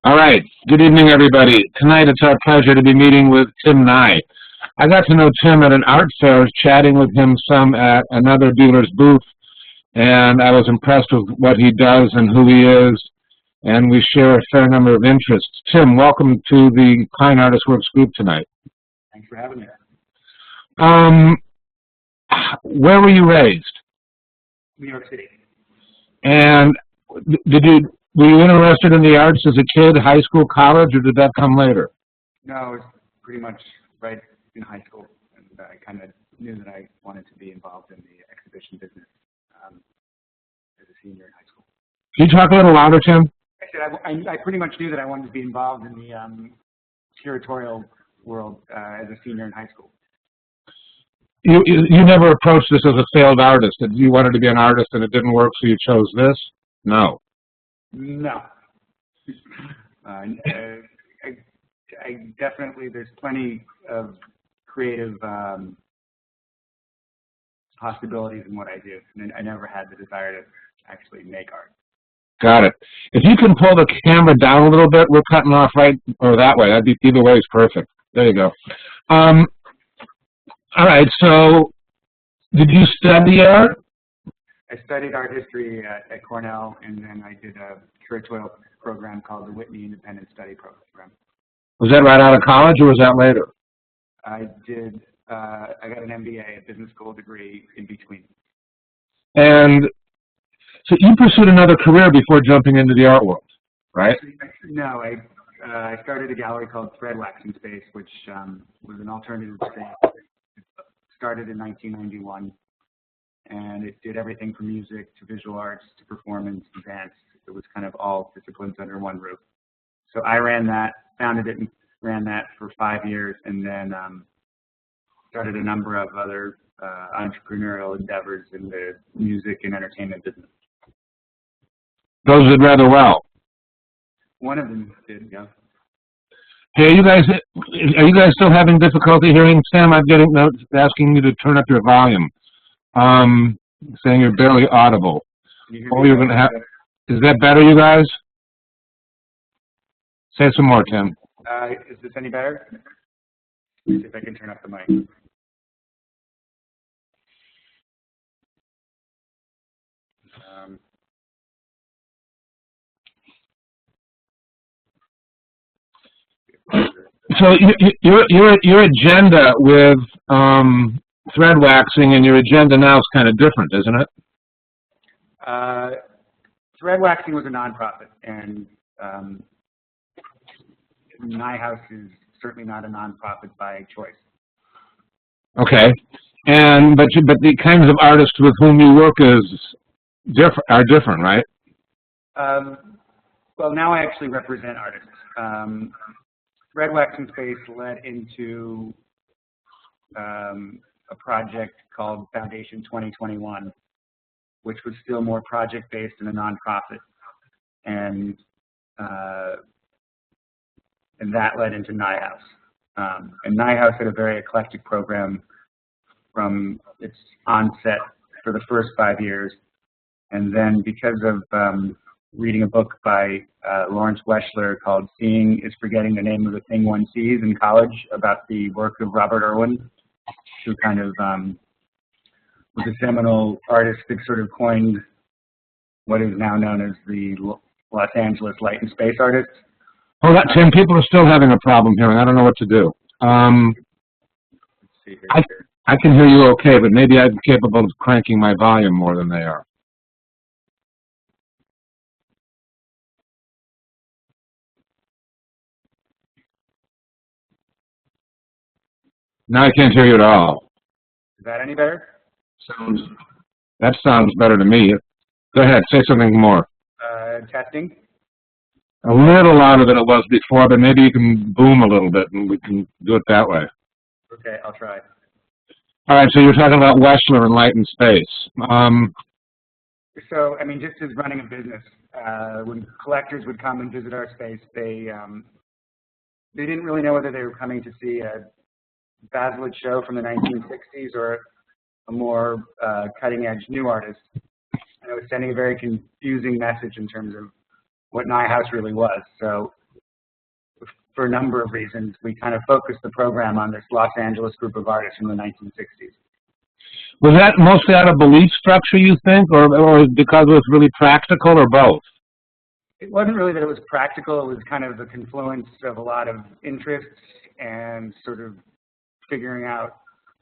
All right. Good evening, everybody. Tonight it's our pleasure to be meeting with Tim Nye. I got to know Tim at an art fair, chatting with him some at another dealer's booth, and I was impressed with what he does and who he is, and we share a fair number of interests. Tim, welcome to the Klein Artist Works group tonight. Thanks for having me. Where were you raised? New York City. And were you interested in the arts as a kid, high school, college, or did that come later? No, it was pretty much right in high school, and I kind of knew that I wanted to be involved in the exhibition business as a senior in high school. Can you talk a little louder, Tim? I said I pretty much knew that I wanted to be involved in the curatorial world as a senior in high school. You never approached this as a failed artist, and you wanted to be an artist and it didn't work, so you chose this? No. No. I definitely, there's plenty of creative possibilities in what I do, and I never had the desire to actually make art. Got it. If you can pull the camera down a little bit, we're cutting off right or that way. That'd be either way is perfect. There you go. All right. So, did you study art? I studied art history at Cornell, and then I did a curatorial program called the Whitney Independent Study Program. Was that right out of college, or was that later? I did. I got an M.B.A, a business school degree in between. And so you pursued another career before jumping into the art world, right? No, I started a gallery called Thread Waxing Space, which was an alternative space. It started in 1991, and it did everything from music to visual arts to performance to dance. It was kind of all disciplines under one roof. So I ran that, founded it and ran that for 5 years, and then started a number of other entrepreneurial endeavors in the music and entertainment business. Those did rather well. One of them did, yeah. Hey, are you guys still having difficulty hearing Sam? I'm getting notes asking you to turn up your volume, saying you're barely audible. You're going to have. Is that better, you guys? Say some more, Tim. Is this any better? Let's see if I can turn up the mic. So your agenda with thread waxing and your agenda now is kind of different, isn't it? Thread waxing was a nonprofit, and NYEHAUS is certainly not a nonprofit by choice. Okay, but the kinds of artists with whom you work are different, right? Well, now I actually represent artists. Thread Waxing Space led into a project called Foundation 2021, which was still more project-based and a nonprofit, and that led into NYEHAUS. And NYEHAUS had a very eclectic program from its onset for the first 5 years, and then because of reading a book by Lawrence Weschler called Seeing is Forgetting the Name of the Thing One Sees in college about the work of Robert Irwin, who kind of was a seminal artist that sort of coined what is now known as the Los Angeles light and space artist. Oh, Tim, people are still having a problem hearing. I don't know what to do. Let's see here. I can hear you okay, but maybe I'm capable of cranking my volume more than they are. Now I can't hear you at all. Is that any better? That sounds better to me. Go ahead, say something more. Testing. A little louder than it was before, but maybe you can boom a little bit and we can do it that way. Okay, I'll try. All right, so you're talking about Weschler and light and space. So, I mean, just as running a business, when collectors would come and visit our space, they didn't really know whether they were coming to see a Basilid show from the 1960s or a more cutting-edge new artist. And it was sending a very confusing message in terms of what NYEHAUS really was. So for a number of reasons, we kind of focused the program on this Los Angeles group of artists from the 1960s. Was that mostly out of belief structure, you think, or because it was really practical, or both? It wasn't really that it was practical. It was kind of the confluence of a lot of interests and sort of figuring out,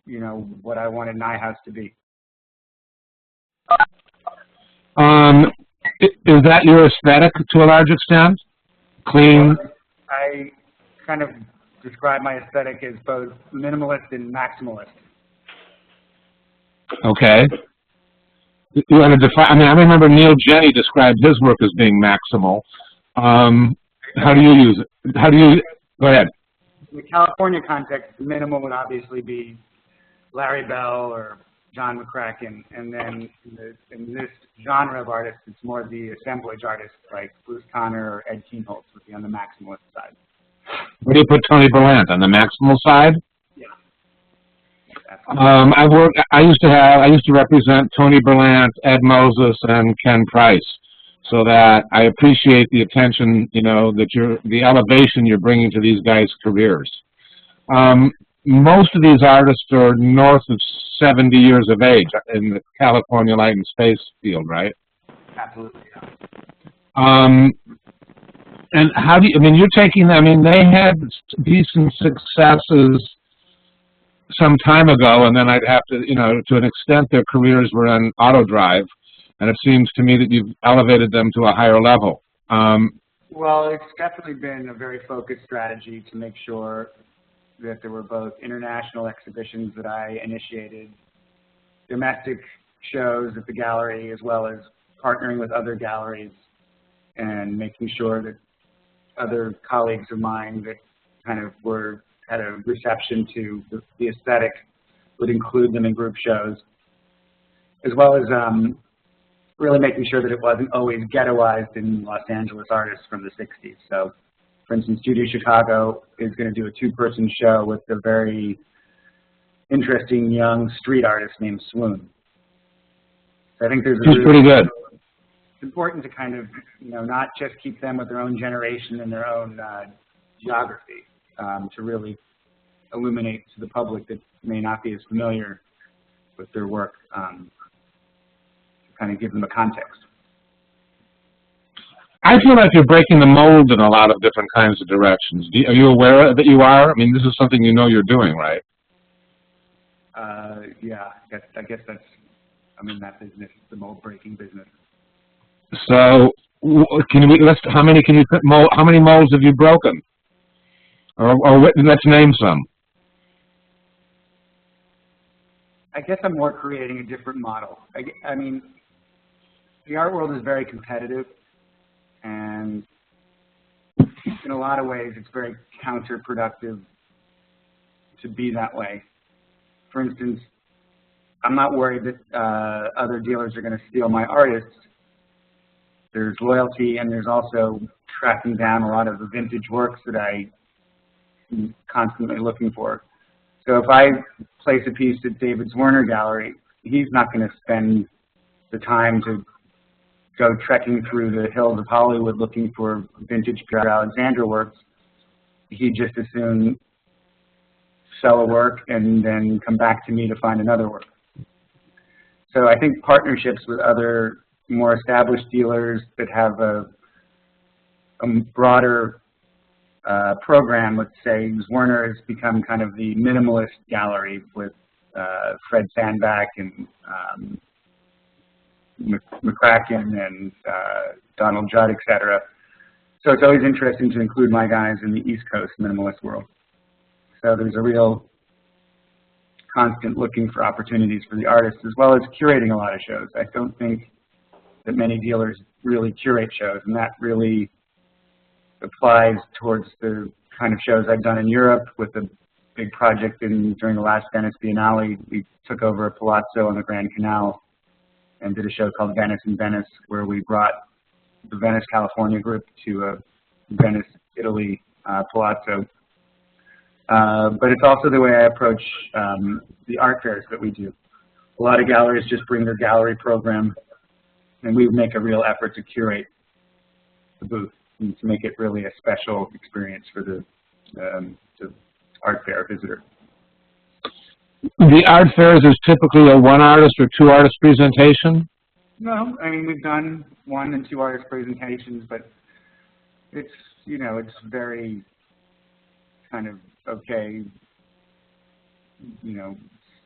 you know, what I wanted NYEHAUS to be. Is that your aesthetic to a large extent? Clean? I kind of describe my aesthetic as both minimalist and maximalist. Okay. You want to define? I mean, I remember Neil Jenny described his work as being maximal. How do you use it? How do you? Go ahead. In the California context, minimal would obviously be Larry Bell or John McCracken, and then in this genre of artists, it's more the assemblage artists like Bruce Conner or Ed Keenholz would be on the maximalist side. Where do you put Tony Berlant, on the maximal side? Yeah. I used to represent Tony Berlant, Ed Moses, and Ken Price, so that I appreciate the attention, you know, that the elevation you're bringing to these guys' careers. Most of these artists are north of 70 years of age in the California light and space field, right? Absolutely. And how do you, I mean, you're taking, I mean, they had decent successes some time ago, and then I'd have to, you know, to an extent their careers were on auto drive, and it seems to me that you've elevated them to a higher level. Well, it's definitely been a very focused strategy to make sure that there were both international exhibitions that I initiated, domestic shows at the gallery, as well as partnering with other galleries and making sure that other colleagues of mine that kind of had a reception to the aesthetic would include them in group shows, as well as really making sure that it wasn't always ghettoized in Los Angeles artists from the 60s. So, for instance, Studio Chicago is going to do a two-person show with a very interesting young street artist named Swoon. So I think there's He's pretty good. It's important to kind of, you know, not just keep them with their own generation and their own geography, to really illuminate to the public that may not be as familiar with their work, to kind of give them a context. I feel like you're breaking the mold in a lot of different kinds of directions. Are you aware that you are? I mean, this is something you know you're doing, right? Yeah, I guess that's, I'm in that business, the mold breaking business. So, can we? How many can you? How many molds have you broken? Or let's name some. I guess I'm more creating a different model. I mean, the art world is very competitive, and in a lot of ways, it's very counterproductive to be that way. For instance, I'm not worried that other dealers are going to steal my artists. There's loyalty, and there's also tracking down a lot of the vintage works that I'm constantly looking for. So if I place a piece at David Werner Gallery, he's not going to spend the time to go trekking through the hills of Hollywood looking for vintage Pierre Alexandra works. He'd just as soon sell a work and then come back to me to find another work. So I think partnerships with other more established dealers that have a broader program, let's say, Werner has become kind of the minimalist gallery with Fred Sandback and McCracken and Donald Judd, etc. So it's always interesting to include my guys in the East Coast minimalist world. So there's a real constant looking for opportunities for the artists, as well as curating a lot of shows. I don't think that many dealers really curate shows, and that really applies towards the kind of shows I've done in Europe with a big project during the last Venice Biennale. We took over a palazzo on the Grand Canal and did a show called Venice in Venice, where we brought the Venice, California group to a Venice, Italy palazzo. But it's also the way I approach the art fairs that we do. A lot of galleries just bring their gallery program, and we make a real effort to curate the booth and to make it really a special experience for the the art fair visitor. The art fairs is typically a one artist or two artist presentation? No, I mean, we've done 1 and 2 artist presentations, but it's, you know, it's very kind of, okay, you know,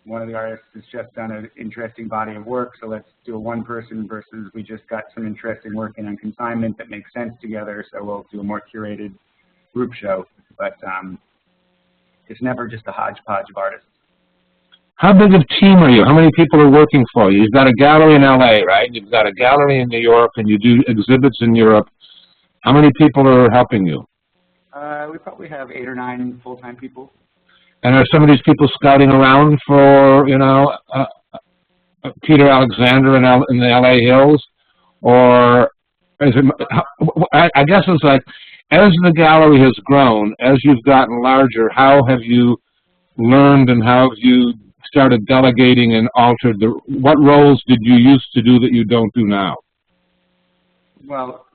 one of the artists has just done an interesting body of work, so let's do a one person versus we just got some interesting work in on consignment that makes sense together, so we'll do a more curated group show. But it's never just a hodgepodge of artists. How big of a team are you? How many people are working for you? You've got a gallery in LA, right? You've got a gallery in New York, and you do exhibits in Europe. How many people are helping you? We probably have 8 or 9 full-time people. And are some of these people scouting around for, you know, Peter Alexander in the LA Hills? Or is it, I guess it's like, as the gallery has grown, as you've gotten larger, how have you learned and how have you started delegating and altered what roles did you used to do that you don't do now? Well,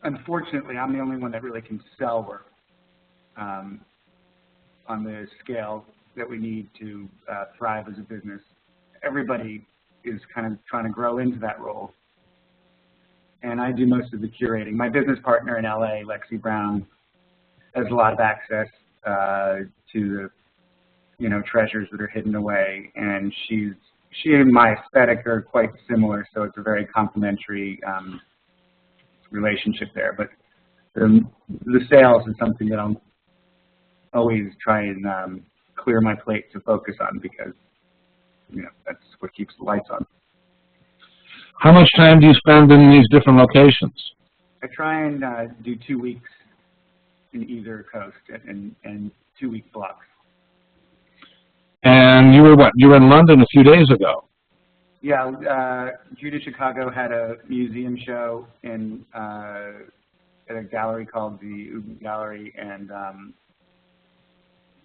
unfortunately, I'm the only one that really can sell work on the scale that we need to thrive as a business. Everybody is kind of trying to grow into that role. And I do most of the curating. My business partner in LA, Lexi Brown, has a lot of access to the, you know, treasures that are hidden away. And she and my aesthetic are quite similar, so it's a very complementary relationship there. But the sales is something that I'll always try and clear my plate to focus on because, you know, that's what keeps the lights on. How much time do you spend in these different locations? I try and do 2 weeks in either coast and 2-week blocks. And you were what? You were in London a few days ago. Yeah, Judah Chicago had a museum show in at a gallery called the Uden Gallery, and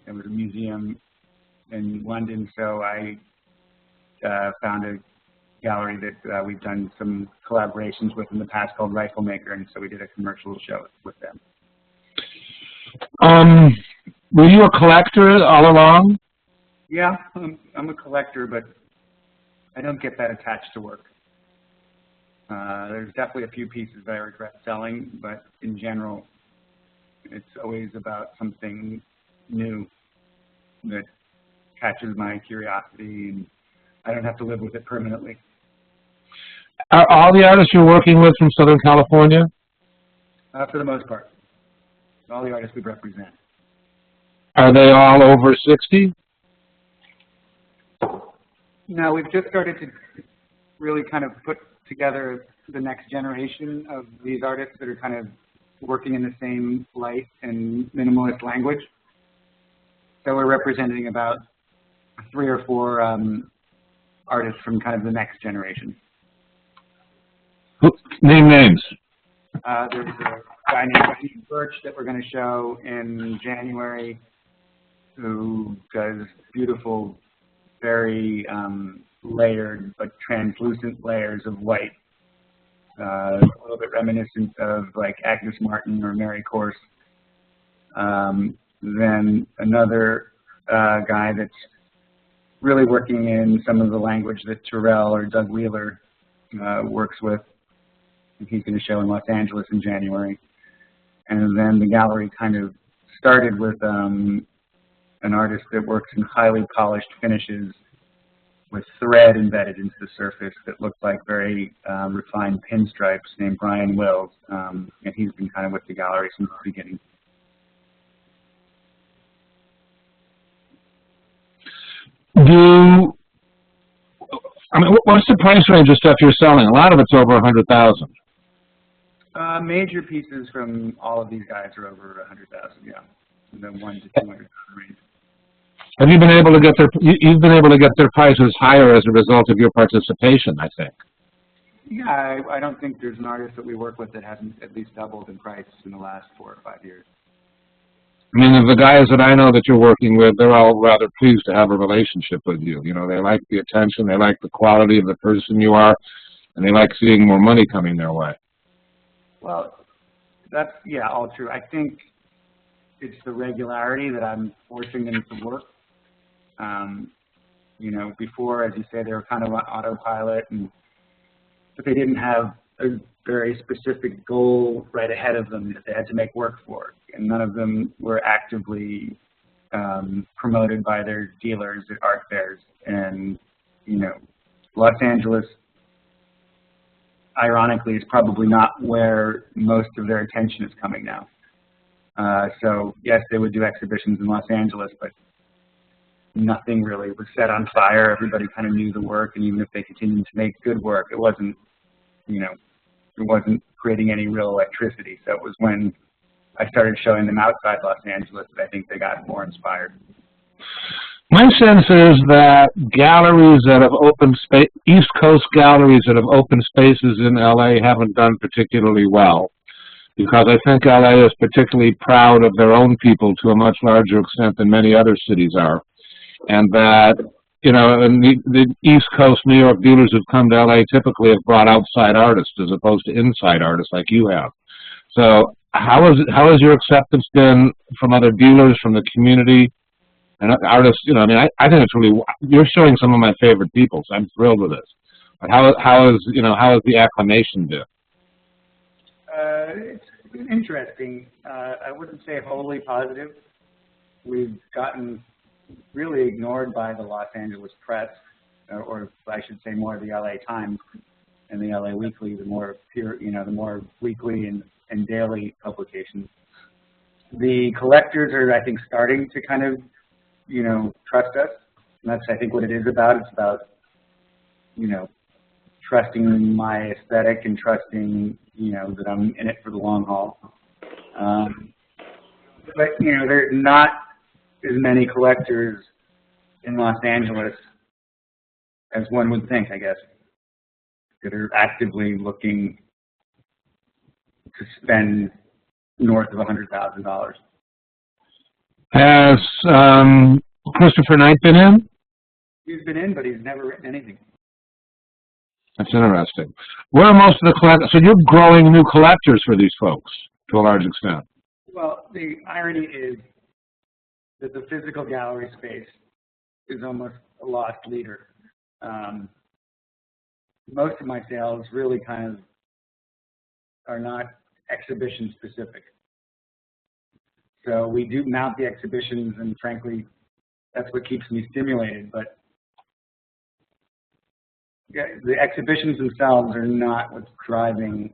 it was a museum in London. So I found a gallery that we've done some collaborations with in the past called Riflemaker, and so we did a commercial show with them. Were you a collector all along? Yeah, I'm a collector, but I don't get that attached to work. There's definitely a few pieces that I regret selling, but in general, it's always about something new that catches my curiosity, and I don't have to live with it permanently. Are all the artists you're working with from Southern California? For the most part. All the artists we represent. Are they all over 60? No, we've just started to really kind of put together the next generation of these artists that are kind of working in the same light and minimalist language. So we're representing about 3 or 4 artists from kind of the next generation. Name names. There's a guy named Whitney that we're going to show in January who does beautiful, very layered but translucent layers of white. A little bit reminiscent of like Agnes Martin or Mary Corse. Then another guy that's really working in some of the language that Terrell or Doug Wheeler works with. He's going to show in Los Angeles in January. And then the gallery kind of started with an artist that works in highly polished finishes with thread embedded into the surface that look like very refined pinstripes, named Brian Wills. And he's been kind of with the gallery since the beginning. I mean, what's the price range of stuff you're selling? A lot of it's over 100,000. Major pieces from all of these guys are over 100,000, yeah. And then 1 to 200,000 range. Have you been able to get you've been able to get their prices higher as a result of your participation, I think? Yeah, I don't think there's an artist that we work with that hasn't at least doubled in price in the last 4 or 5 years. I mean, the guys that I know that you're working with, they're all rather pleased to have a relationship with you. You know, they like the attention, they like the quality of the person you are, and they like seeing more money coming their way. Well, that's, yeah, all true. I think it's the regularity that I'm forcing them to work. You know, before, as you say, they were kind of on autopilot, but they didn't have a very specific goal right ahead of them that they had to make work for, and none of them were actively promoted by their dealers at art fairs. And you know, Los Angeles, ironically, is probably not where most of their attention is coming now. So yes, they would do exhibitions in Los Angeles, but nothing really was set on fire. Everybody kind of knew the work, and even if they continued to make good work, it wasn't, you know, it wasn't creating any real electricity. So it was when I started showing them outside Los Angeles that I think they got more inspired. My sense is that galleries that have opened space, East Coast galleries that have opened spaces in LA haven't done particularly well, because I think LA is particularly proud of their own people to a much larger extent than many other cities are. And that, you know, and the East Coast New York dealers who've come to LA typically have brought outside artists as opposed to inside artists like you have. So how has your acceptance been from other dealers, from the community, and artists? You know, I mean, I think it's really, you're showing some of my favorite people, so I'm thrilled with this. But how has the acclamation been? It's been interesting. I wouldn't say wholly positive. We've gotten really ignored by the Los Angeles press, or I should say more the LA Times and the LA Weekly, the more pure, you know, the more weekly and daily publications. The collectors are, I think, starting to kind of, you know, trust us. And that's, I think, what it is about. It's about, you know, trusting my aesthetic and trusting, you know, that I'm in it for the long haul. But, you know, there are not as many collectors in Los Angeles as one would think, I guess, that are actively looking to spend north of $100,000. Has Christopher Knight been in? He's been in, but he's never written anything. That's interesting. Where are most of the collectors? So you're growing new collectors for these folks to a large extent. Well, the irony is that the physical gallery space is almost a lost leader. Most of my sales really kind of are not exhibition specific. So we do mount the exhibitions, and frankly, that's what keeps me stimulated. But yeah, the exhibitions themselves are not what's driving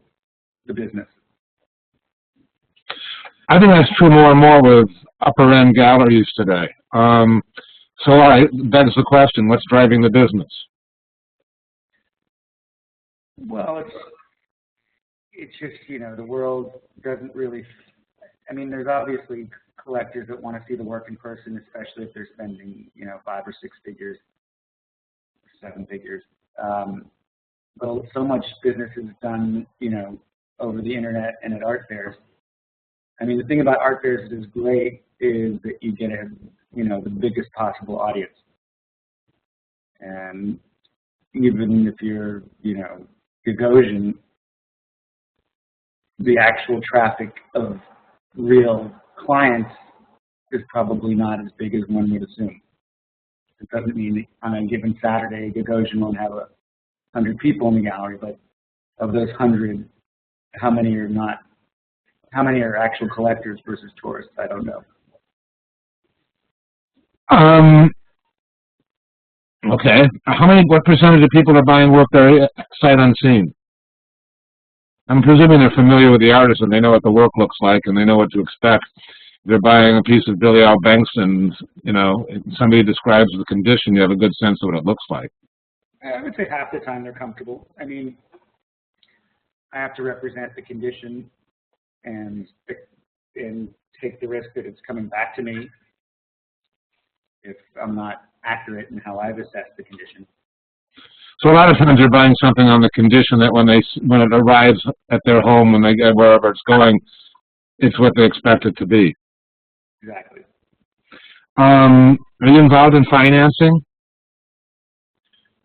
the business. I think that's true more and more with upper-end galleries today. So all right, begs the question, what's driving the business? Well, it's just, you know, the world doesn't really, I mean, there's obviously collectors that want to see the work in person, especially if they're spending, you know, 5 or 6 figures, 7 figures. But so much business is done, you know, over the internet and at art fairs. I mean, the thing about art fairs that is great is that you get you know, the biggest possible audience. And even if you're, you know, Gagosian, the actual traffic of real clients is probably not as big as one would assume. It doesn't mean that on a given Saturday, Gagosian won't have 100 people in the gallery, but of those 100, how many are actual collectors versus tourists? I don't know. Okay. What percentage of people are buying work there sight unseen? I'm presuming they're familiar with the artist and they know what the work looks like and they know what to expect. They're buying a piece of Billy Al Bankston, you know, somebody describes the condition, you have a good sense of what it looks like. I would say half the time they're comfortable. I mean, I have to represent the condition and take the risk that it's coming back to me if I'm not accurate in how I've assessed the condition. So a lot of times they're buying something on the condition that when it arrives at their home, when they get wherever it's going, it's what they expect it to be. Exactly. Are you involved in financing?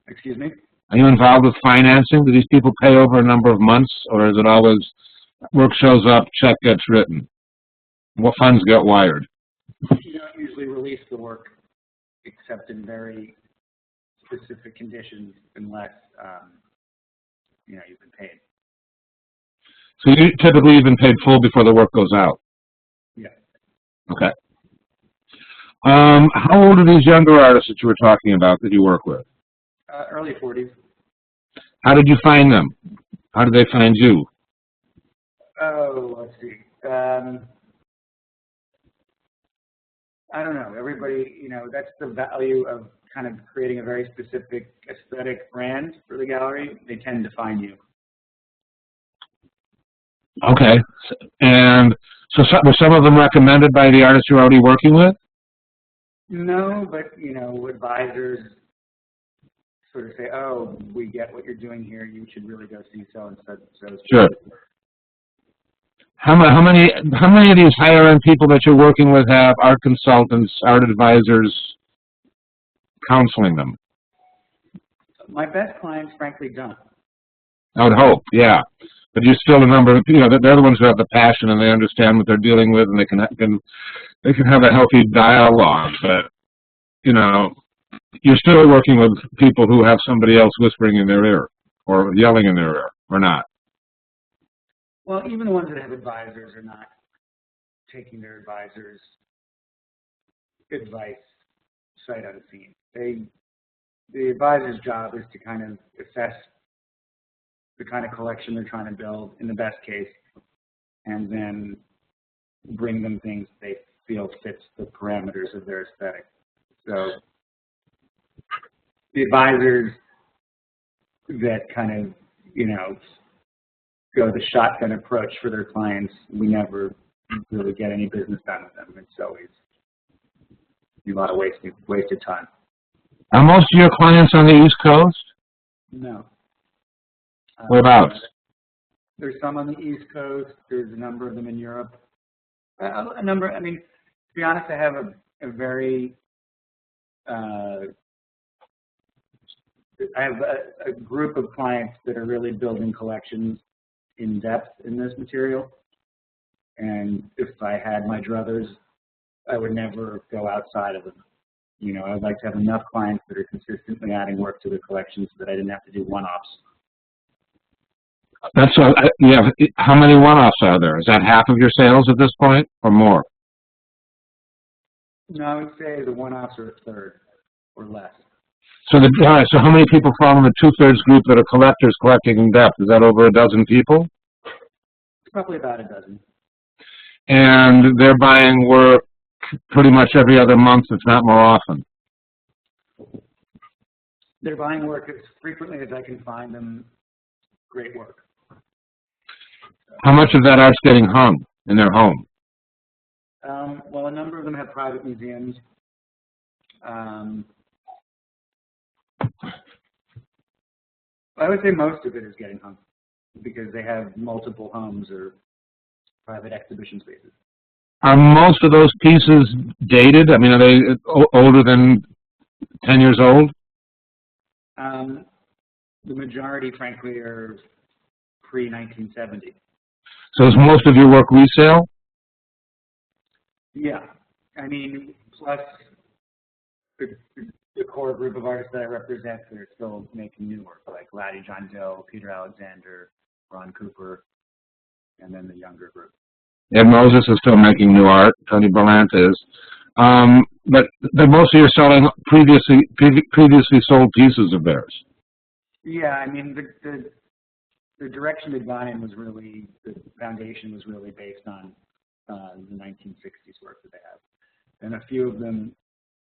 Excuse me? Are you involved with financing? Do these people pay over a number of months, or is it always work shows up, check gets written? What funds get wired? You don't usually release the work except in very specific conditions unless, you know, you've been paid. So you typically you've been paid full before the work goes out? Yeah. Okay. How old are these younger artists that you were talking about that you work with? Early 40s. How did you find them? How did they find you? Oh, let's see. I don't know. Everybody, you know, that's the value of kind of creating a very specific aesthetic brand for the gallery. They tend to find you. Okay. And so were some of them recommended by the artists you're already working with? No, but, you know, advisors sort of say, oh, we get what you're doing here. You should really go see so-and-so. Sure. How many of these higher-end people that you're working with have art consultants, art advisors counseling them? My best clients, frankly, don't. I would hope, yeah. But you're still a number of, you know, they're the ones who have the passion and they understand what they're dealing with and they can have a healthy dialogue. But, you know, you're still working with people who have somebody else whispering in their ear or yelling in their ear, or not. Well, even the ones that have advisors are not taking their advisors' advice sight unseen. The advisor's job is to kind of assess the kind of collection they're trying to build in the best case, and then bring them things they feel fits the parameters of their aesthetic. So the advisors that kind of, you know, go the shotgun approach for their clients, we never really get any business done with them. It's always a lot of wasted time. Are most of your clients on the East Coast? No. Whereabouts? There's some on the East Coast. There's a number of them in Europe. I mean, to be honest, I have a very, I have a group of clients that are really building collections in depth in this material. And if I had my druthers, I would never go outside of them. You know, I'd like to have enough clients that are consistently adding work to the collection so that I didn't have to do one-offs. That's yeah. How many one-offs are there? Is that half of your sales at this point, or more? No, I would say the one-offs are a third or less. So all right. So how many people fall in the 2/3 group that are collectors collecting in depth? Is that over a dozen people? Probably about a dozen. And they're buying work pretty much every other month, if not more often. They're buying work as frequently as I can find them great work. How much of that art's getting hung in their home? Well, a number of them have private museums. I would say most of it is getting hung because they have multiple homes or private exhibition spaces. Are most of those pieces dated? I mean, are they older than 10 years old? The majority, frankly, are pre-1970. So is most of your work resale? Yeah. I mean, plus the core group of artists that I represent that are still making new work, like Laddie John Doe, Peter Alexander, Ron Cooper, and then the younger group. Ed Moses is still making new art. Tony Berlant is. But mostly you're selling previously sold pieces of theirs. Yeah, I mean, the direction they've gone in was really, the foundation was really based on the 1960s work that they have. And a few of them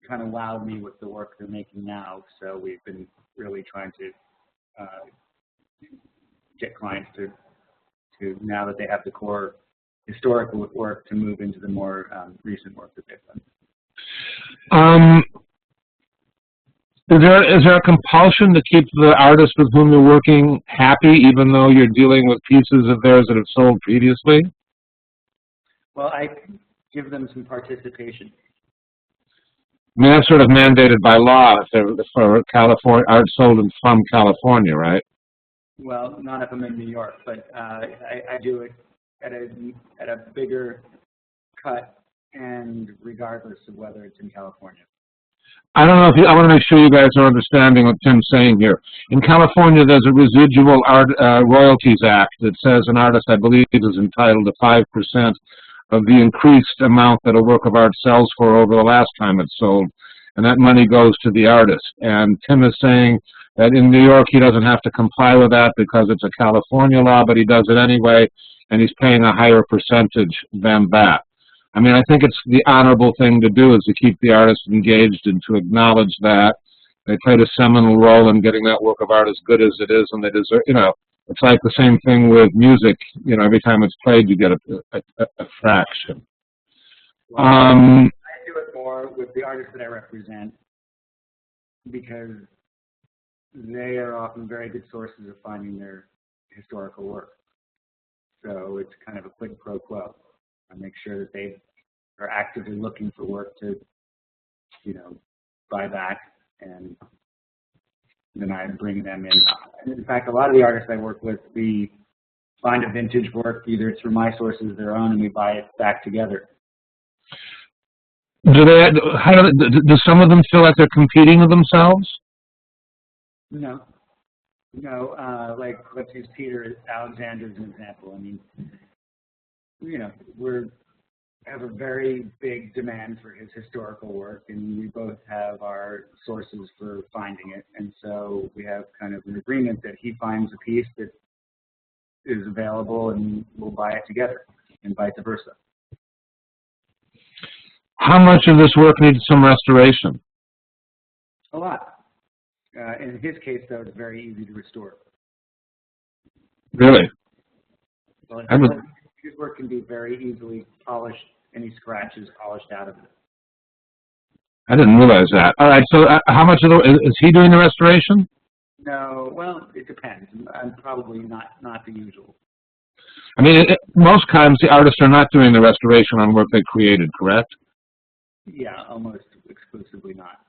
kind of wowed me with the work they're making now, so we've been really trying to get clients to now that they have the core historical work, to move into the more recent work that they've done. Is there a compulsion to keep the artist with whom you're working happy, even though you're dealing with pieces of theirs that have sold previously? Well, I give them some participation. I mean, that's sort of mandated by law for California art sold from California, right? Well, not if I'm in New York, but I do it at a bigger cut, and regardless of whether it's in California. I don't know if I want to make sure you guys are understanding what Tim's saying here. In California, there's a residual art royalties act that says an artist, I believe, is entitled to 5% of the increased amount that a work of art sells for over the last time it's sold, and that money goes to the artist. And Tim is saying that in New York, he doesn't have to comply with that because it's a California law, but he does it anyway, and he's paying a higher percentage than that. I mean, I think it's the honorable thing to do is to keep the artist engaged and to acknowledge that they played a seminal role in getting that work of art as good as it is, and they deserve, you know, it's like the same thing with music. You know, every time it's played, you get a fraction. Well, I do it more with the artists that I represent because they are often very good sources of finding their historical work. So it's kind of a quid pro quo. I make sure that they are actively looking for work to, you know, buy back, and then I bring them in. And in fact, a lot of the artists I work with, we find a vintage work, either it's from my sources or their own, and we buy it back together. Do some of them feel like they're competing with themselves? No. No, like, let's use Peter Alexander as an example. I mean, you know, we have a very big demand for his historical work, and we both have our sources for finding it. And so we have kind of an agreement that he finds a piece that is available and we'll buy it together, and vice versa. How much of this work needs some restoration? A lot. In his case, though, it's very easy to restore. Really? Well, his work can be very easily polished, any scratches polished out of it. I didn't realize that. All right, so how much of is he doing the restoration? No, well, it depends. I'm probably not the usual. I mean, most times the artists are not doing the restoration on work they created, correct? Yeah, almost exclusively not.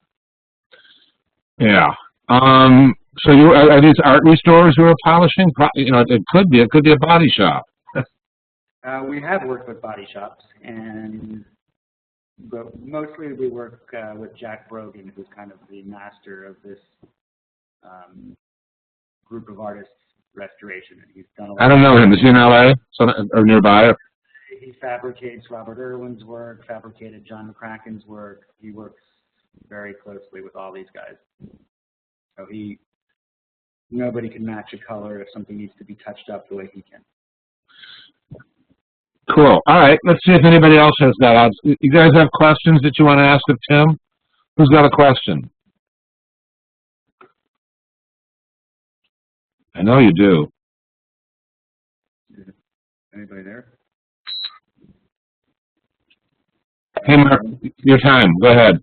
Yeah. So are these art restorers who are polishing? You know, it could be a body shop. We have worked with body shops, but mostly we work with Jack Brogan, who's kind of the master of this group of artists restoration. And he's done a lot. I don't know him. Is he in LA or nearby? He fabricates Robert Irwin's work, fabricated John McCracken's work. He works very closely with all these guys. So nobody can match a color if something needs to be touched up the way he can. Cool. All right. Let's see if anybody else has that. You guys have questions that you want to ask of Tim? Who's got a question? I know you do. Anybody there? Hey, Mark, your time. Go ahead.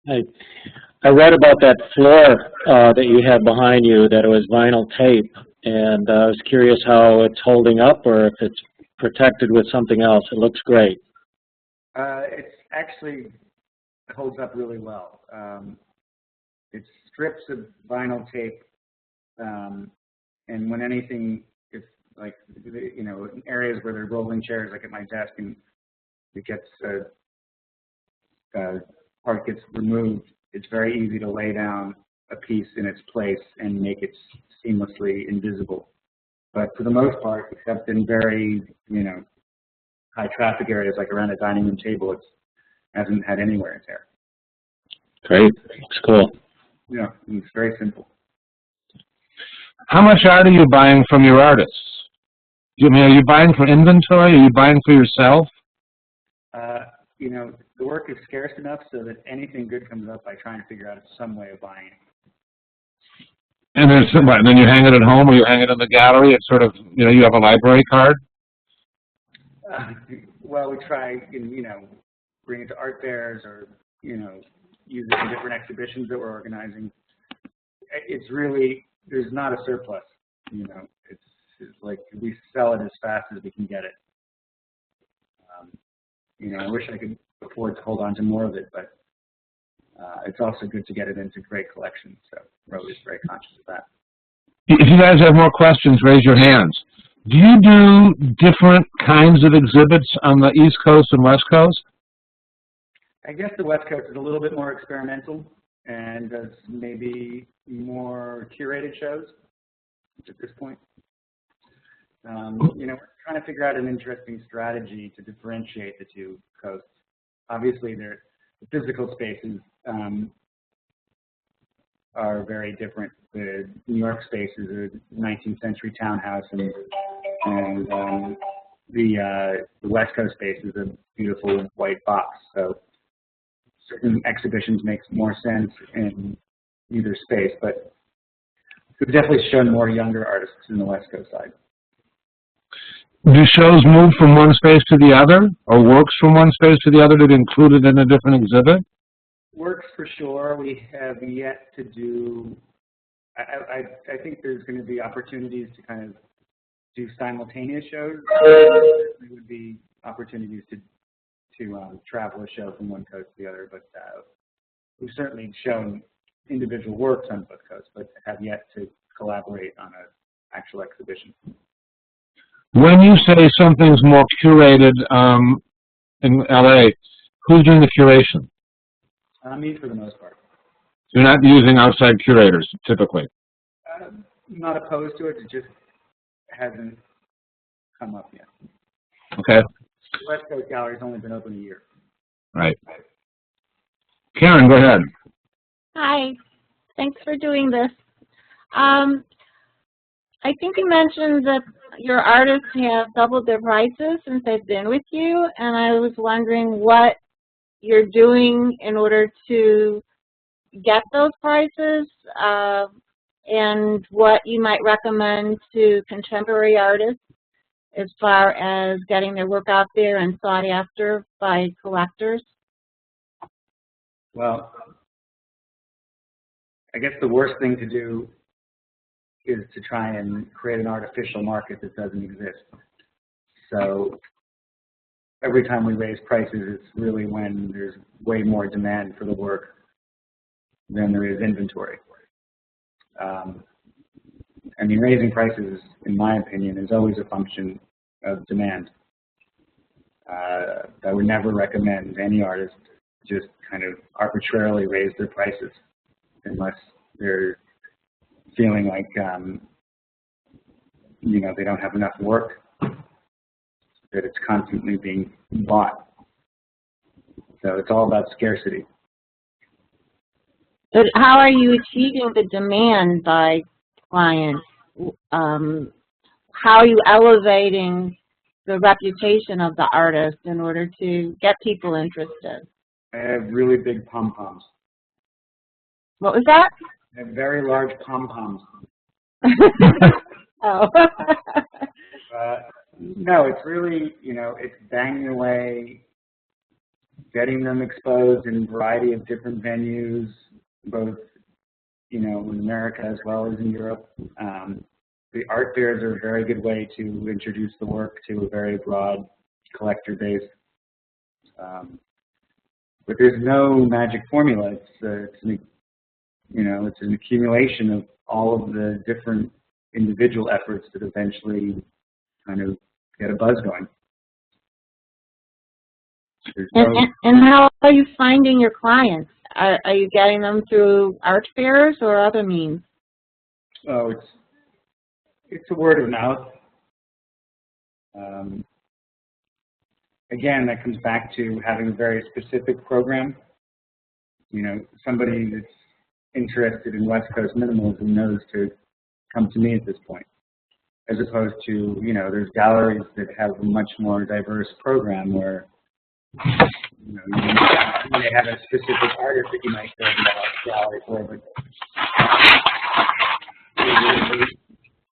I read about that floor that you had behind you, that it was vinyl tape, and I was curious how it's holding up or if it's protected with something else. It looks great. It actually holds up really well. It's strips of vinyl tape, and when anything is like, you know, in areas where there are rolling chairs, like at my desk, and it gets part gets removed, it's very easy to lay down a piece in its place and make it seamlessly invisible. But for the most part, except in very, you know, high traffic areas like around a dining room table, it hasn't had any wear and tear. Great. Looks cool. Yeah, it's very simple. How much art are you buying from your artists? Are you buying for inventory? Are you buying for yourself? You know, the work is scarce enough so that anything good comes up, I try and figure out some way of buying it. And then you hang it at home or you hang it in the gallery? It's sort of, you know, you have a library card? Well, we try, you know, bring it to art fairs or, you know, use it in different exhibitions that we're organizing. It's really, there's not a surplus, you know. It's like we sell it as fast as we can get it. You know, I wish I could afford to hold on to more of it, but it's also good to get it into great collections, so we're always very conscious of that. If you guys have more questions, raise your hands. Do you do different kinds of exhibits on the East Coast and West Coast? I guess the West Coast is a little bit more experimental and does maybe more curated shows at this point. You know, we're trying to figure out an interesting strategy to differentiate the two coasts. Obviously, the physical spaces are very different. The New York space is a 19th century townhouse, and the West Coast space is a beautiful white box. So certain exhibitions make more sense in either space, but we've definitely shown more younger artists in the West Coast side. Do shows move from one space to the other, or works from one space to the other to be included in a different exhibit? Works for sure. We have yet to do, I think there's going to be opportunities to kind of do simultaneous shows. There would be opportunities to travel a show from one coast to the other, but we've certainly shown individual works on both coasts, but have yet to collaborate on an actual exhibition. When you say something's more curated in LA, who's doing the curation? Me for the most part. You're not using outside curators, typically? Not opposed to it, it just hasn't come up yet. Okay. The West Coast Gallery's only been open a year. Right. Karen, go ahead. Hi. Thanks for doing this. I think you mentioned that your artists have doubled their prices since they've been with you, and I was wondering what you're doing in order to get those prices, and what you might recommend to contemporary artists as far as getting their work out there and sought after by collectors. Well, I guess the worst thing to do is to try and create an artificial market that doesn't exist. So every time we raise prices, it's really when there's way more demand for the work than there is inventory. I mean, raising prices, in my opinion, is always a function of demand. I would never recommend any artist just kind of arbitrarily raise their prices unless they're feeling like, you know, they don't have enough work, that it's constantly being bought. So it's all about scarcity. But how are you achieving the demand by clients? How are you elevating the reputation of the artist in order to get people interested? I have really big pom-poms. What was that? I have very large pom-poms. Oh. No, it's really, you know, it's banging away, getting them exposed in a variety of different venues, both, you know, in America as well as in Europe. The art fairs are a very good way to introduce the work to a very broad collector base. But there's no magic formula. It's an accumulation of all of the different individual efforts that eventually kind of get a buzz going. And how are you finding your clients? Are you getting them through art fairs or other means? Oh, it's a word of mouth. Again, that comes back to having a very specific program. You know, somebody that's interested in West Coast minimalism knows to come to me at this point, as opposed to, you know, there's galleries that have a much more diverse program where, you know, you may have a specific artist that you might go to the gallery for, but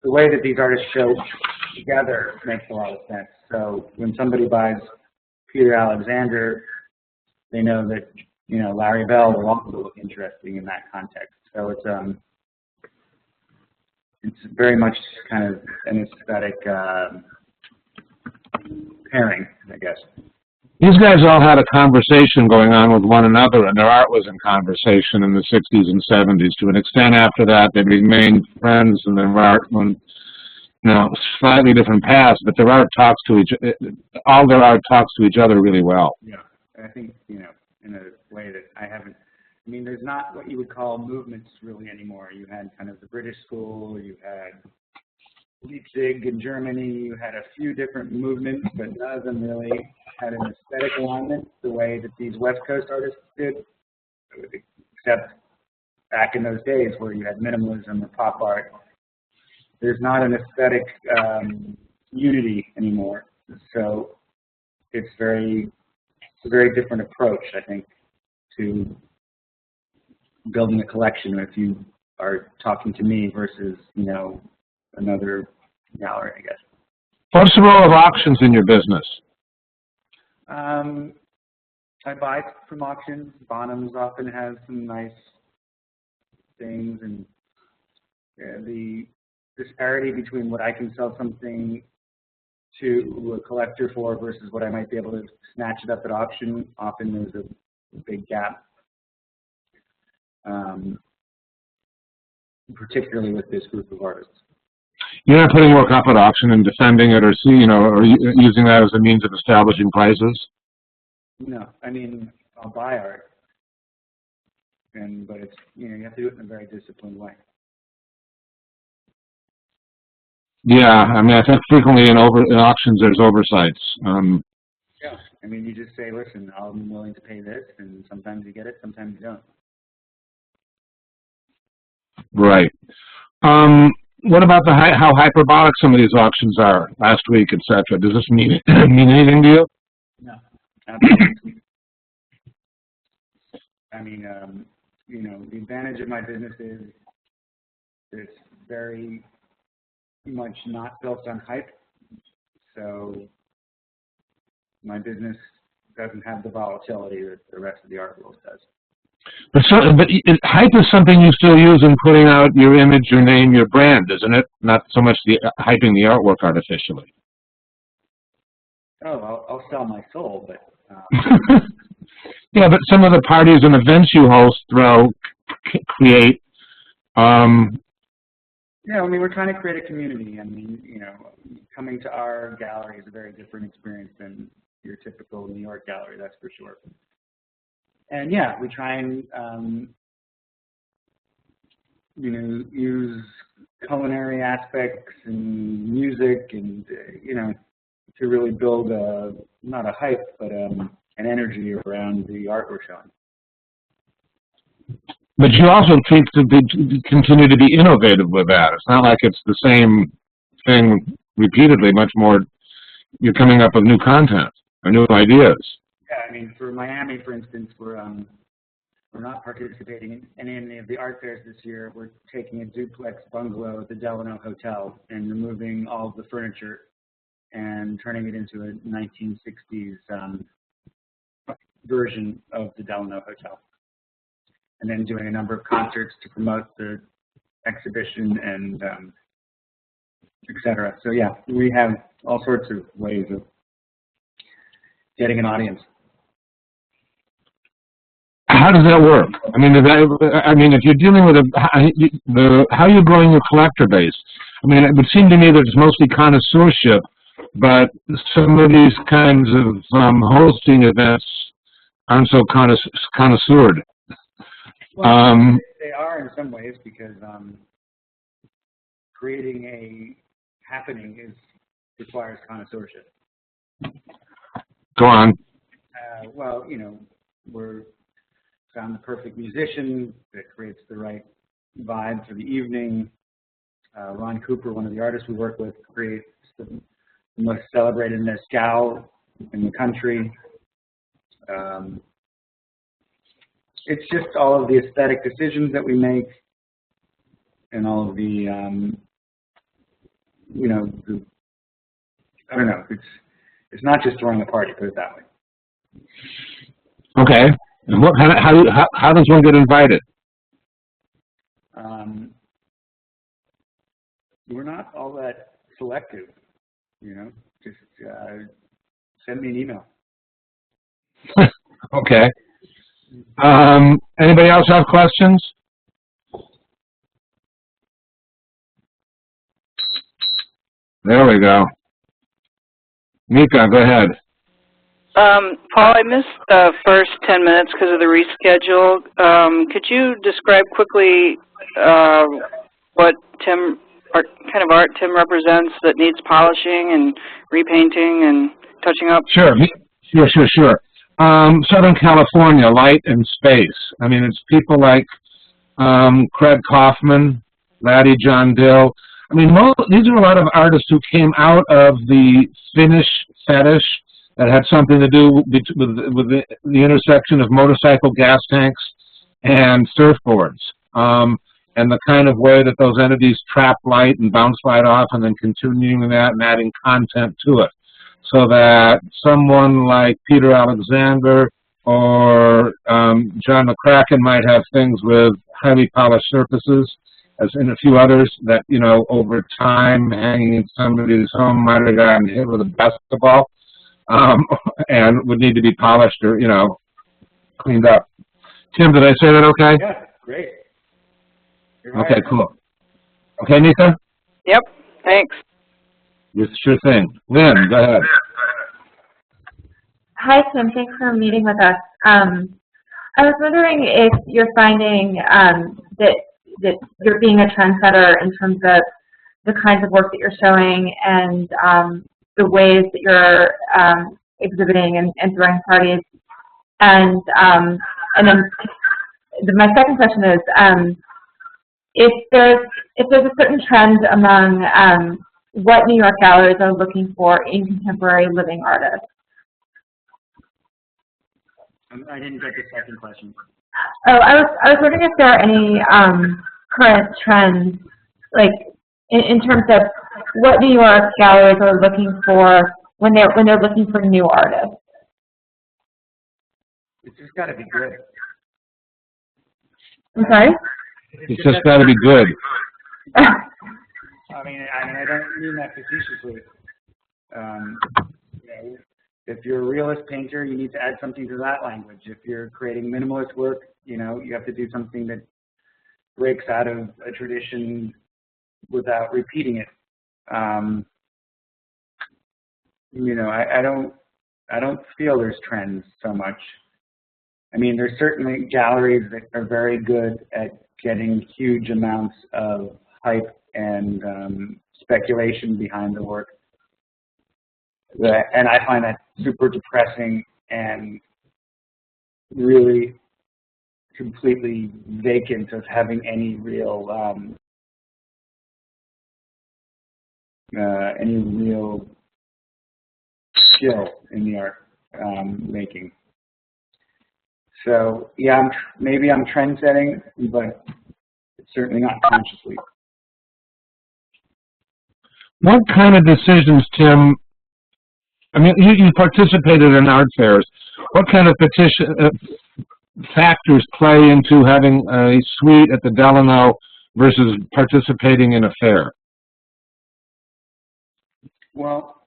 the way that these artists show together makes a lot of sense. So when somebody buys Peter Alexander, they know that, you know, Larry Bell will also look interesting in that context. So it's very much kind of an aesthetic pairing, I guess. These guys all had a conversation going on with one another, and their art was in conversation in the 60s and 70s. To an extent after that, they remained friends, and their art, when know, slightly different paths, but their art talks to all their art talks to each other really well. Yeah, I think, you know, in a way that I haven't, I mean, there's not what you would call movements really anymore. You had kind of the British school, you had Leipzig in Germany, you had a few different movements, but none of them really had an aesthetic alignment the way that these West Coast artists did, except back in those days where you had minimalism or pop art. There's not an aesthetic unity anymore. So it's a very different approach, I think, to building a collection if you are talking to me versus, you know, another gallery, I guess. What's the role of auctions in your business? I buy from auctions. Bonhams often has some nice things, and the disparity between what I can sell something to a collector for versus what I might be able to snatch it up at auction, often there's a big gap, particularly with this group of artists. You're not putting work up at auction and defending it, or or using that as a means of establishing prices? No, I mean, I'll buy art, but it's, you know, you have to do it in a very disciplined way. Yeah, I mean, I think frequently in auctions there's oversights. Yeah, I mean, you just say, listen, I'm willing to pay this, and sometimes you get it, sometimes you don't. Right. What about how hyperbolic some of these auctions are last week, etc.? Does this mean anything to you? No, absolutely. I mean, you know, the advantage of my business is it's very much not built on hype. So my business doesn't have the volatility that the rest of the art world does. But hype is something you still use in putting out your image, your name, your brand, isn't it? Not so much the hyping the artwork artificially. Oh, I'll sell my soul, but... Yeah, but some of the parties and events you host create... Yeah, I mean, we're trying to create a community. I mean, you know, coming to our gallery is a very different experience than your typical New York gallery, that's for sure. And yeah, we try and, you know, use culinary aspects and music and, you know, to really build not a hype, but an energy around the art we're showing. But you also continue to be innovative with that. It's not like it's the same thing repeatedly, much more you're coming up with new content or new ideas. Yeah, I mean, for Miami, for instance, we're not participating in any of the art fairs this year. We're taking a duplex bungalow at the Delano Hotel and removing all of the furniture and turning it into a 1960s version of the Delano Hotel. And then doing a number of concerts to promote the exhibition and et cetera. So yeah, we have all sorts of ways of getting an audience. How does that work? I mean, if you're dealing with how are you growing your collector base? I mean, it would seem to me that it's mostly connoisseurship, but some of these kinds of hosting events aren't so connoisseured. Well, they are in some ways because creating a happening requires connoisseurship. Go on. Well, you know, we're found the perfect musician that creates the right vibe for the evening. Ron Cooper, one of the artists we work with, creates the most celebrated mezcal in the country. It's just all of the aesthetic decisions that we make and all of the, you know, I don't know, it's not just throwing a party, put it that way. Okay. And how does one get invited? We're not all that selective, you know, just send me an email. Okay. Anybody else have questions? There we go. Mika, go ahead. Paul, I missed the first 10 minutes because of the reschedule. Could you describe quickly what kind of art Tim represents that needs polishing and repainting and touching up? Sure. Southern California, light and space. I mean, it's people like Craig Kaufman, Laddie John Dill. I mean, these are a lot of artists who came out of the finish fetish that had something to do with the intersection of motorcycle gas tanks and surfboards, and the kind of way that those entities trap light and bounce light off and then continuing that and adding content to it. So that someone like Peter Alexander or John McCracken might have things with highly polished surfaces, as in a few others that, you know, over time, hanging in somebody's home might have gotten hit with a basketball and would need to be polished or, you know, cleaned up. Tim, did I say that okay? Yeah, great. Okay, cool. Okay, Nika? Yep, thanks. Sure thing. Lynn, go ahead. Hi, Tim. Thanks for meeting with us. I was wondering if you're finding that you're being a trendsetter in terms of the kinds of work that you're showing and the ways that you're exhibiting and throwing parties. And then my second question is, if there's a certain trend among what New York galleries are looking for in contemporary living artists. I didn't get the second question. Oh, I was wondering if there are any current trends, like in terms of what New York galleries are looking for when they're looking for new artists. It's just got to be good. I'm sorry? It's just got to be good. I mean, I don't mean that facetiously. You know, if you're a realist painter, you need to add something to that language. If you're creating minimalist work, you know, you have to do something that breaks out of a tradition without repeating it. You know, I don't feel there's trends so much. I mean, there's certainly galleries that are very good at getting huge amounts of hype and speculation behind the work. And I find that super depressing and really completely vacant of having any real skill in the art making. So yeah, maybe I'm trend setting, but it's certainly not consciously. What kind of decisions, Tim? I mean, you participated in art fairs. What kind of factors play into having a suite at the Delano versus participating in a fair? Well,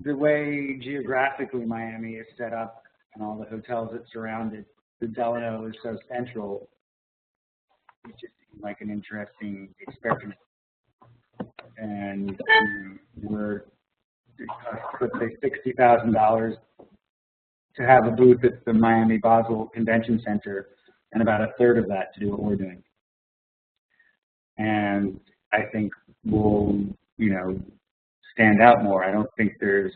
the way geographically Miami is set up and all the hotels that surround it, the Delano is so central. It just seemed like an interesting experiment. And it cost, let's say, $60,000 to have a booth at the Miami Basel Convention Center, and about a third of that to do what we're doing. And I think we'll, you know, stand out more. I don't think there's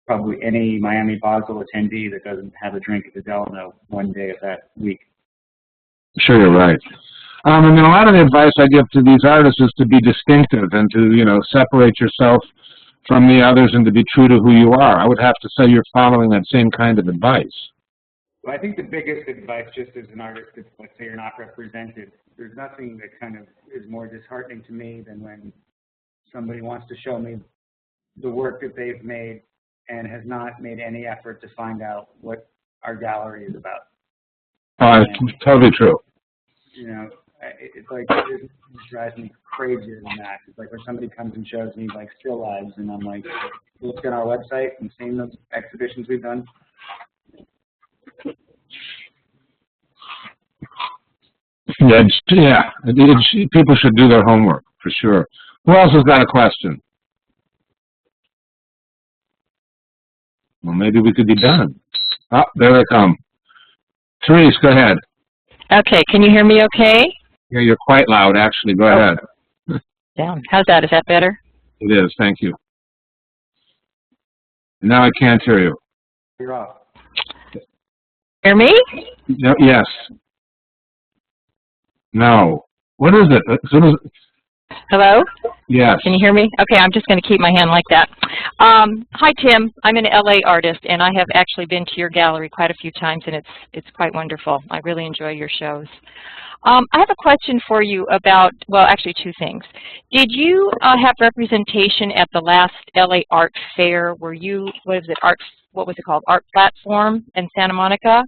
probably any Miami Basel attendee that doesn't have a drink at the Delano one day of that week. Sure, you're right. I mean, a lot of the advice I give to these artists is to be distinctive and to, you know, separate yourself from the others and to be true to who you are. I would have to say you're following that same kind of advice. Well, I think the biggest advice, just as an artist, is, let's say you're not represented. There's nothing that kind of is more disheartening to me than when somebody wants to show me the work that they've made and has not made any effort to find out what our gallery is about. It's totally true. You know, it's like, it drives me crazier than that. It's like when somebody comes and shows me like still lives, and I'm like, look at our website and seeing those exhibitions we've done. Yeah, people should do their homework for sure. Who else has got a question? Well, maybe we could be done. Oh, there they come. Therese, go ahead. Okay, can you hear me okay? Yeah, you're quite loud, actually. Go ahead. Down. How's that? Is that better? It is, thank you. Now I can't hear you. You're off. Hear me? No, yes. No. What is it? Hello? Yes. Can you hear me? Okay, I'm just going to keep my hand like that. Hi, Tim. I'm an LA artist, and I have actually been to your gallery quite a few times, and it's quite wonderful. I really enjoy your shows. I have a question for you about, well, actually two things. Did you have representation at the last LA Art Fair where you, what was it called, Art Platform in Santa Monica?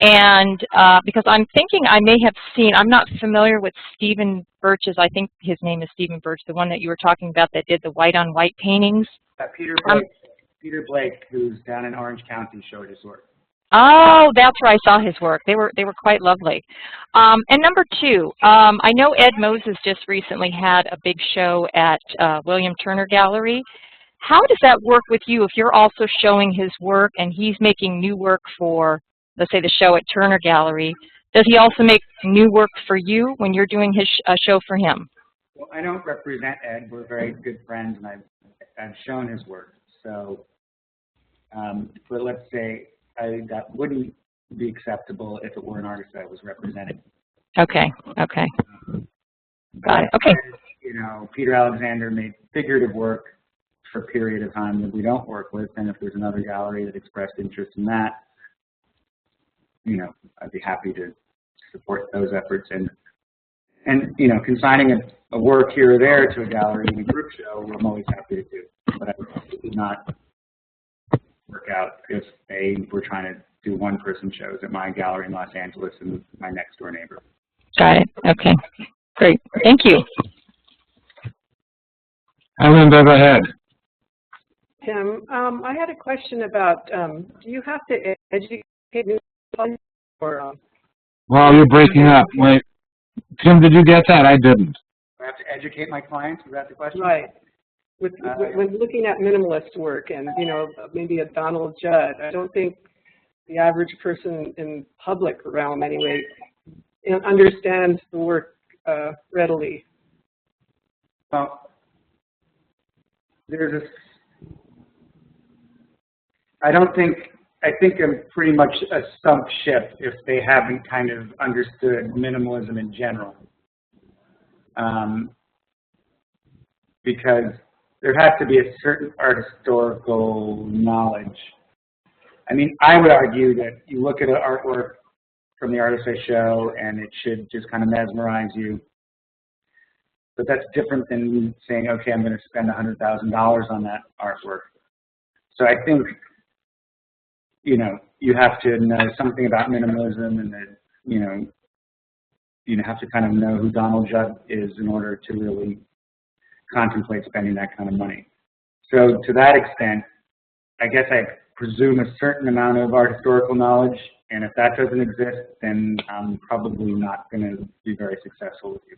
And because I'm thinking I may have seen, I'm not familiar with Stephen Birch's, I think his name is Stephen Birch, the one that you were talking about that did the white-on-white paintings. Peter Blake, who's down in Orange County, showed his work. Oh, that's where I saw his work. They were quite lovely. And number two, I know Ed Moses just recently had a big show at William Turner Gallery. How does that work with you if you're also showing his work and he's making new work for, let's say, the show at Turner Gallery? Does he also make new work for you when you're doing his show for him? Well, I don't represent Ed. We're very good friends, and I've shown his work. So, but let's say that wouldn't be acceptable if it were an artist that was represented. Okay. Okay. Got it. Okay. You know, Peter Alexander made figurative work for a period of time that we don't work with, and if there's another gallery that expressed interest in that, you know, I'd be happy to support those efforts. And you know, consigning a work here or there to a gallery in a group show, I'm always happy to do. But it did not work out if we're trying to do one-person shows at my gallery in Los Angeles and my next-door neighbor. Got it. Okay. Great. Thank you. Linda, go ahead. Tim, I had a question about, do you have to educate new people or? Well, you're breaking up. Wait. Tim, did you get that? I didn't. I have to educate my clients? Is that the question? Right. When looking at minimalist work and, you know, maybe a Donald Judd, I don't think the average person in public realm anyway understands the work readily. Well, I think I'm pretty much a sunk ship if they haven't kind of understood minimalism in general. Because there has to be a certain art historical knowledge. I mean, I would argue that you look at an artwork from the artist I show and it should just kind of mesmerize you. But that's different than saying, okay, I'm going to spend $100,000 on that artwork. So I think, you know, you have to know something about minimalism, and that, you have to kind of know who Donald Judd is in order to really contemplate spending that kind of money. So to that extent, I guess I presume a certain amount of art historical knowledge, and if that doesn't exist, then I'm probably not going to be very successful with you.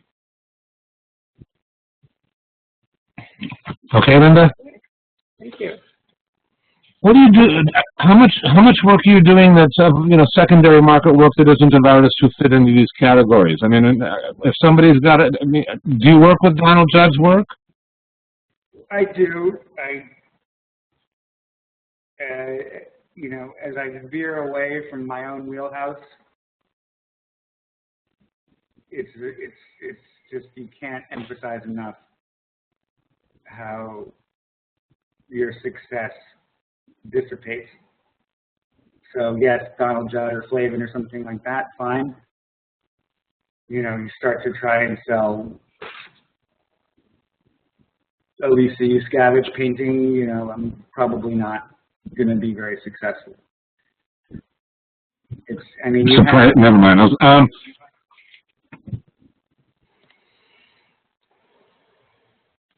Okay, Linda? Thank you. What do you do? How much work are you doing that's secondary market work that isn't of artists who fit into these categories? I mean, if somebody's got it, I mean, do you work with Donald Judd's work? I do. As I veer away from my own wheelhouse, it's just, you can't emphasize enough how your success dissipates. So yes, Donald Judd or Flavin or something like that, fine. You start to try and sell a Lisa Yuskavage painting, I'm probably not going to be very successful. Never mind.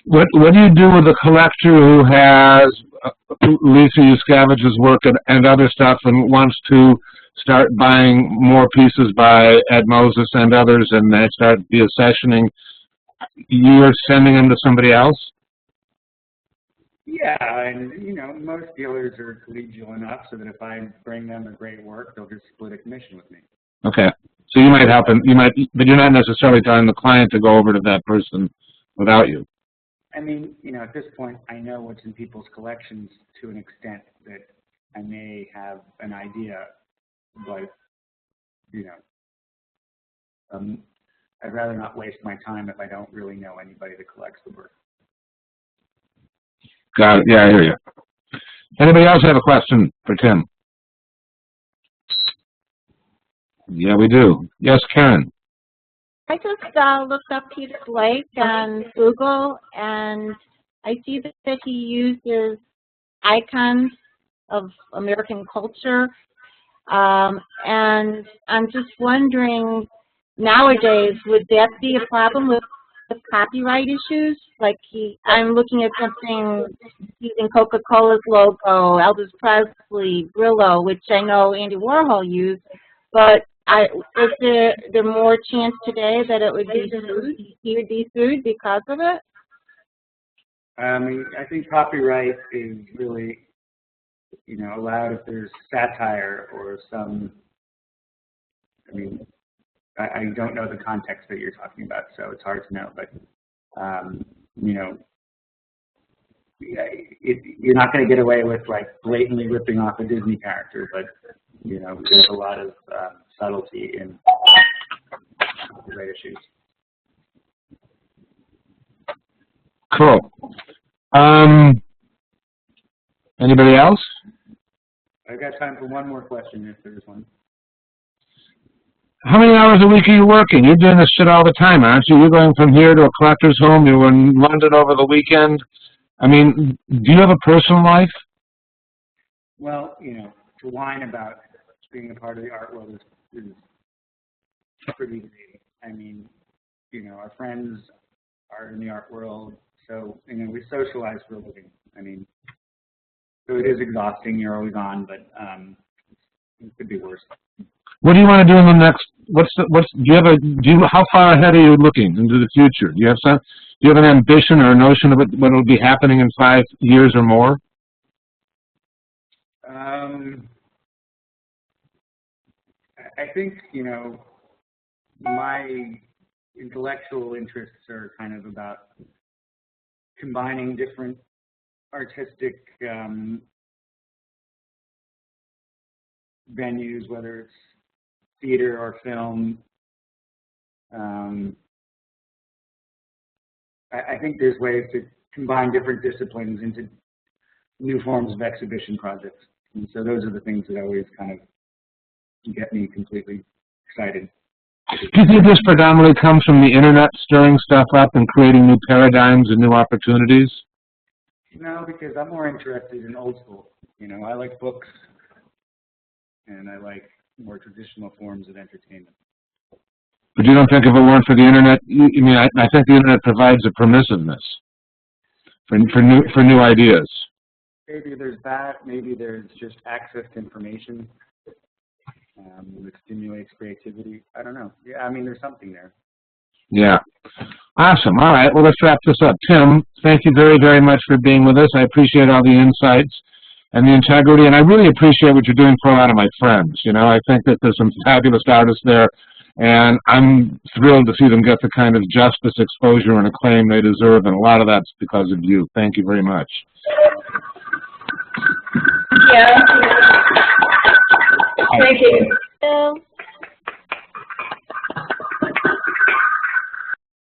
What do you do with a collector who has Lisa Yuskavage's work and other stuff and wants to start buying more pieces by Ed Moses and others, and they start deaccessioning? you're sending them to somebody else? Yeah, and you know, most dealers are collegial enough so that if I bring them a great work, they'll just split a commission with me. Okay. So you might help them, but you're not necessarily telling the client to go over to that person without you. I mean, you know, at this point, I know what's in people's collections to an extent that I may have an idea, but, you know, I'd rather not waste my time if I don't really know anybody that collects the work. Got it. Yeah, I hear you. Anybody else have a question for Tim? Yeah, we do. Yes, Karen. I just looked up Peter Blake on Google, and I see that he uses icons of American culture, and I'm just wondering, nowadays, would that be a problem with copyright issues? Like I'm looking at something using Coca-Cola's logo, Elvis Presley, Brillo, which I know Andy Warhol used, but is there more chance today that it would be sued? He would be sued because of it? I mean, I think copyright is really, you know, allowed if there's satire or some, I mean, I don't know the context that you're talking about, so it's hard to know, but, you know, you're not going to get away with, like, blatantly ripping off a Disney character, but, you know, there's a lot of subtlety in copyright issues. Cool. Anybody else? I've got time for one more question if there's one. How many hours a week are you working? You're doing this shit all the time, aren't you? You're going from here to a collector's home. You were in London over the weekend. I mean, do you have a personal life? Well, you know, to whine about being a part of the art world is pretty easy. I mean, you know, our friends are in the art world, so, you know, we socialize for a living. I mean, so it is exhausting. You're always on, but it could be worse. What do you want to do in the next? How far ahead are you looking into the future? Do you have an ambition or a notion of what will be happening in 5 years or more? I think, you know, my intellectual interests are kind of about combining different artistic venues, whether it's theater or film. I think there's ways to combine different disciplines into new forms of exhibition projects. And so those are the things that always kind of get me completely excited. Do you think this predominantly comes from the internet stirring stuff up and creating new paradigms and new opportunities? No, because I'm more interested in old school. You know, I like books and I like more traditional forms of entertainment. But you don't think if it weren't for the internet, I think the internet provides a permissiveness for new ideas. Maybe there's that. Maybe there's just access to information that stimulates creativity. I don't know. Yeah, I mean, there's something there. Yeah. Awesome. All right. Well, let's wrap this up. Tim, thank you very, very much for being with us. I appreciate all the insights and the integrity, and I really appreciate what you're doing for a lot of my friends. You know, I think that there's some fabulous artists there, and I'm thrilled to see them get the kind of justice, exposure, and acclaim they deserve, and a lot of that's because of you. Thank you very much. Yeah. Thank you.